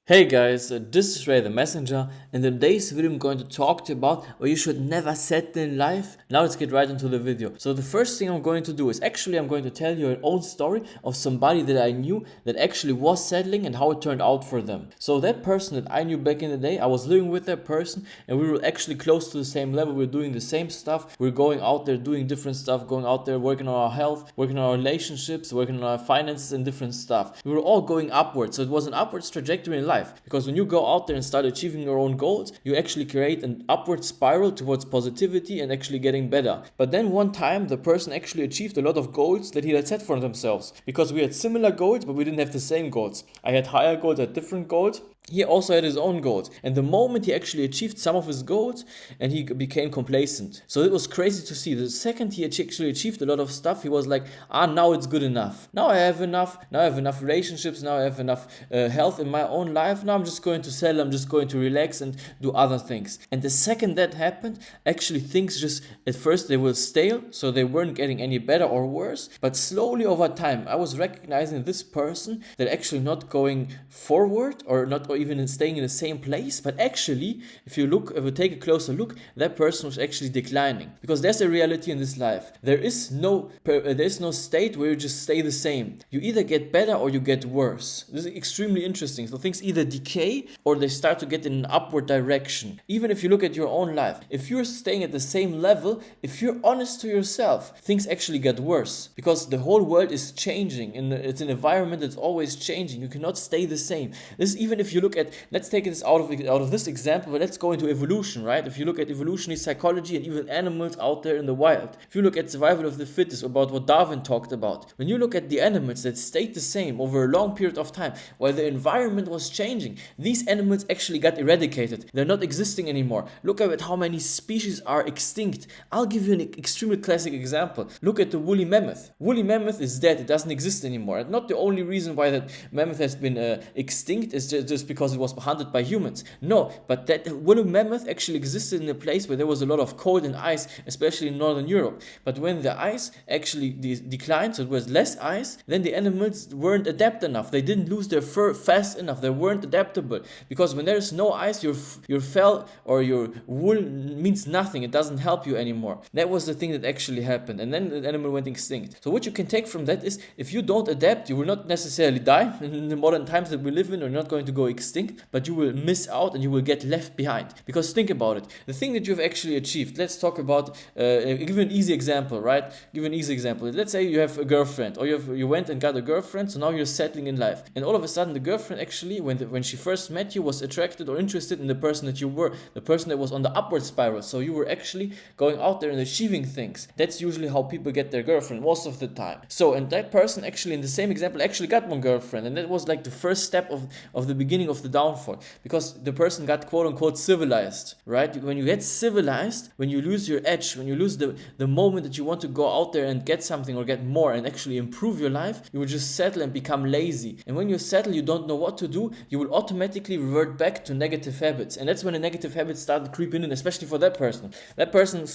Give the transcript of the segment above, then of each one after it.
Hey guys, this is Ray the Messenger. In today's video I'm going to talk to you about why you should never settle in life. Now let's get right into the video. So the first thing I'm going to do is I'm going to tell you an own story of somebody that I knew that actually was settling and how it turned out for them. So that person that I knew back in the day, I was living with that person and we were actually close to the same level. We were doing the same stuff. We were going out there doing different stuff, going out there working on our health, working on our relationships, working on our finances and different stuff. We were all going upwards. So it was an upwards trajectory in life. Because when you go out there and start achieving your own goals, you actually create an upward spiral towards positivity and actually getting better. But then one time the person actually achieved a lot of goals that he had set for themselves, because we had similar goals but we didn't have the same goals. I had higher goals, I had different goals. He also had his own goals, and the moment he actually achieved some of his goals and he became complacent. So it was crazy to see. The second he actually achieved a lot of stuff, he was like, now it's good enough. Now I have enough. Now I have enough relationships. Now I have enough health in my own life. Now I'm just going to settle. I'm just going to relax and do other things. And the second that happened, actually things just, at first they were stale, so they weren't getting any better or worse. But slowly over time, I was recognizing this person that actually not going forward or not or even staying in the same place, but actually, if you take a closer look, that person was actually declining. Because there's a reality in this life. There is no state where you just stay the same. You either get better or you get worse. This is extremely interesting. So things either decay or they start to get in an upward direction. Even if you look at your own life, if you're staying at the same level, if you're honest to yourself, things actually get worse because the whole world is changing and it's an environment that's always changing. You cannot stay the same. This is even if you look at, let's take this out of this example, but let's go into evolution, right? If you look at evolutionary psychology and even animals out there in the wild, if you look at survival of the fittest, about what Darwin talked about, when you look at the animals that stayed the same over a long period of time while the environment was changing, these animals actually got eradicated. They're not existing anymore. Look at how many species are extinct. I'll give you an extremely classic example. Look at the woolly mammoth. Woolly mammoth is dead. It doesn't exist anymore. And not the only reason why that mammoth has been extinct is just because it was hunted by humans. No, but that woolly mammoth actually existed in a place where there was a lot of cold and ice, especially in northern Europe. But when the ice actually declined, so it was less ice, then the animals weren't adept enough. They didn't lose their fur fast enough. They weren't adaptable. Because when there's no ice, your fell or your wool means nothing. It doesn't help you anymore. That was the thing that actually happened. And then the animal went extinct. So what you can take from that is, if you don't adapt, you will not necessarily die. In the modern times that we live in, you're not going to go extinct, but you will miss out and you will get left behind. Because think about it. The thing that you've actually achieved, let's talk about, give an easy example, right? Give an easy example. Let's say you have a girlfriend, or you went and got a girlfriend, so now you're settling in life. And all of a sudden the girlfriend actually, when she first met you, was attracted or interested in the person that you were, the person that was on the upward spiral. So you were actually going out there and achieving things. That's usually how people get their girlfriend most of the time. So, and that person actually, in the same example, actually got one girlfriend. And that was like the first step of the beginning of the downfall, because the person got quote unquote civilized, right? When you get civilized, when you lose your edge, when you lose the moment that you want to go out there and get something or get more and actually improve your life, you will just settle and become lazy. And when you settle, you don't know what to do, you will automatically revert back to negative habits. And that's when the negative habits started creeping in, especially for that person. That person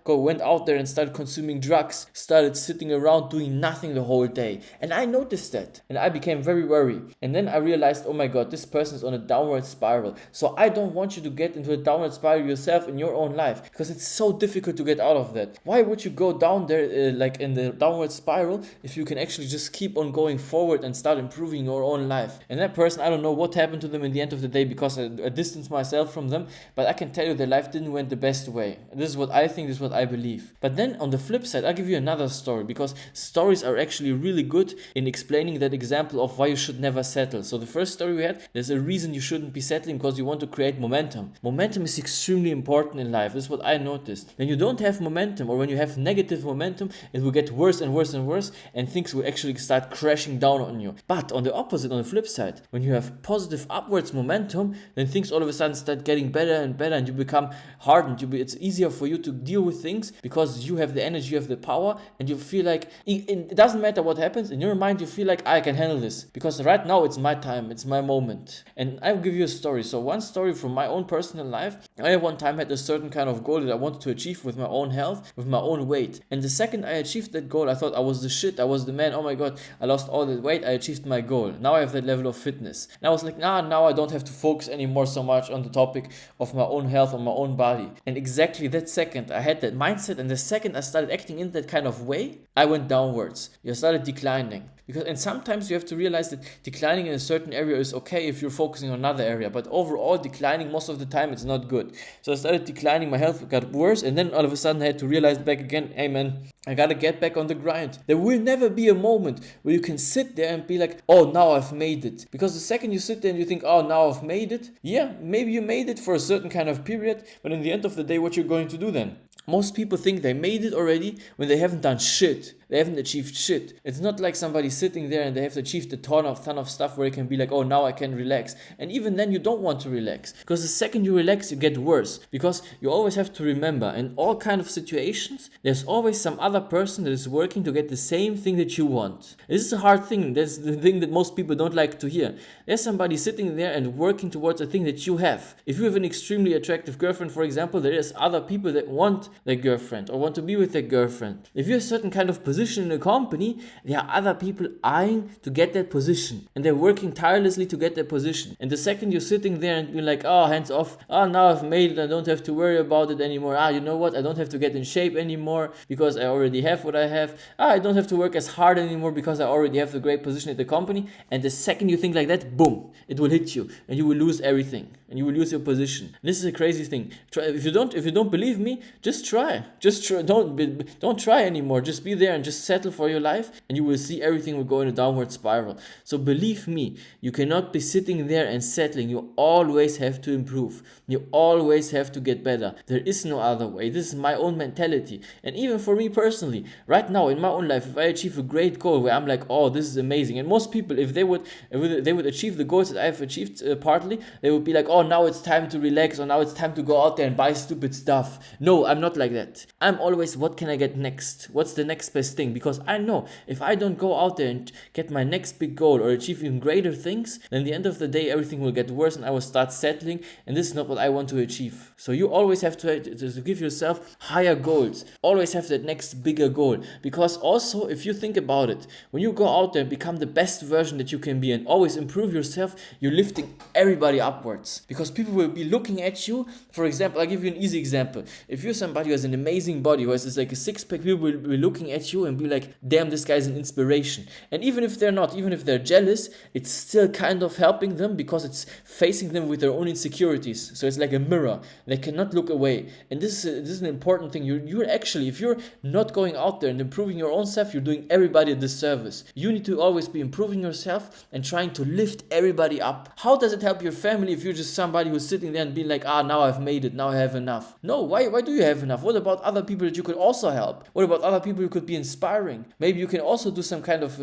went out there and started consuming drugs, started sitting around doing nothing the whole day. And I noticed that and I became very worried. And then I realized, oh my God, this person is on a downward spiral. So I don't want you to get into a downward spiral yourself in your own life, because it's so difficult to get out of that. Why would you go down there like in the downward spiral if you can actually just keep on going forward and start improving your own life? And that person, I don't know what happened to them in the end of the day, because I distanced myself from them, but I can tell you their life didn't went the best way. This is what I think, this is what I believe. But then on the flip side, I'll give you another story, because stories are actually really good in explaining that example of why you should never settle. So the first story we had, there's a reason you shouldn't be settling, because you want to create momentum. Momentum is extremely important in life. This is what I noticed. When you don't have momentum, or when you have negative momentum, it will get worse and worse and worse, and things will actually start crashing down on you. But on the opposite, on the flip side, when you have positive upwards momentum, then things all of a sudden start getting better and better, and you become hardened. It's easier for you to deal with things because you have the energy, you have the power, and you feel like it doesn't matter what happens. In your mind, you feel like I can handle this, because right now it's my time, it's my moment. And I'll give you a story. So one story from my own personal life. I one time had a certain kind of goal that I wanted to achieve with my own health, with my own weight. And the second I achieved that goal, I thought I was the shit, I was the man. Oh my God, I lost all that weight, I achieved my goal. Now I have that level of fitness. And I was like, nah, now I don't have to focus anymore so much on the topic of my own health, on my own body. And exactly that second I had that mindset, and the second I started acting in that kind of way, I went downwards. I started declining. And sometimes you have to realize that declining in a certain area is okay if you're focusing on another area, but overall declining most of the time it's not good. So I started declining, my health got worse, and then all of a sudden I had to realize back again, hey man, I gotta get back on the grind. There will never be a moment where you can sit there and be like, oh, now I've made it. Because the second you sit there and you think, oh, now I've made it, yeah, maybe you made it for a certain kind of period, but in the end of the day, what you're going to do then? Most people think they made it already when they haven't done shit. They haven't achieved shit. It's not like somebody sitting there and they have achieved a ton of stuff where it can be like, oh, now I can relax. And even then you don't want to relax. Because the second you relax, you get worse. Because you always have to remember, in all kind of situations, there's always some other person that is working to get the same thing that you want. This is a hard thing. That's the thing that most people don't like to hear. There's somebody sitting there and working towards a thing that you have. If you have an extremely attractive girlfriend, for example, there is other people that want their girlfriend or want to be with their girlfriend. If you're a certain kind of position in a company, there are other people eyeing to get that position, and they're working tirelessly to get that position. And the second you're sitting there and being like, oh, hands off, oh, now I've made it, I don't have to worry about it anymore, you know what, I don't have to get in shape anymore because I already have what I have, I don't have to work as hard anymore because I already have the great position at the company. And the second you think like that, boom, it will hit you and you will lose everything and you will lose your position. This is a crazy thing. If you don't believe me, just try. Don't try anymore. Just be there and just settle for your life, and you will see everything will go in a downward spiral. So believe me, you cannot be sitting there and settling. You always have to improve. You always have to get better. There is no other way. This is my own mentality. And even for me personally, right now in my own life, if I achieve a great goal where I'm like, oh, this is amazing. And most people, if they would achieve the goals that I've achieved partly, they would be like, oh, now it's time to relax, or now it's time to go out there and buy stupid stuff. No, I'm not like that. I'm always, what can I get next? What's the next best thing? Because I know if I don't go out there and get my next big goal or achieve even greater things, then at the end of the day, everything will get worse and I will start settling, and this is not what I want to achieve. So you always have to give yourself higher goals. Always have that next bigger goal. Because also, if you think about it, when you go out there and become the best version that you can be and always improve yourself, you're lifting everybody upwards. Because people will be looking at you. For example, I'll give you an easy example. If you're somebody who has an amazing body, who has like a six-pack, people will be looking at you and be like, damn, this guy's an inspiration. And even if they're not, even if they're jealous, it's still kind of helping them because it's facing them with their own insecurities. So it's like a mirror. They cannot look away. And this is an important thing. You're actually, if you're not going out there and improving your own self, you're doing everybody a disservice. You need to always be improving yourself and trying to lift everybody up. How does it help your family if you're just somebody who's sitting there and being like, now I've made it, now I have enough? No, why do you have enough? What about other people that you could also help? What about other people you could be inspiring? Maybe you can also do some kind of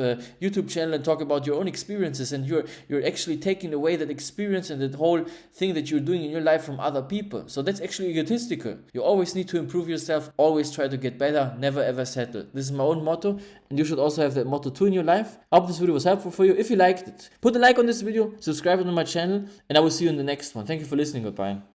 YouTube channel and talk about your own experiences, and you're actually taking away that experience and that whole thing that you're doing in your life from other people. So that's actually egotistical. You always need to improve yourself, always try to get better, never ever settle. This is my own motto, and you should also have that motto too in your life. I hope this video was helpful for you. If you liked it, put a like on this video, subscribe to my channel, and I will see you in the next one. Thank you for listening. Goodbye.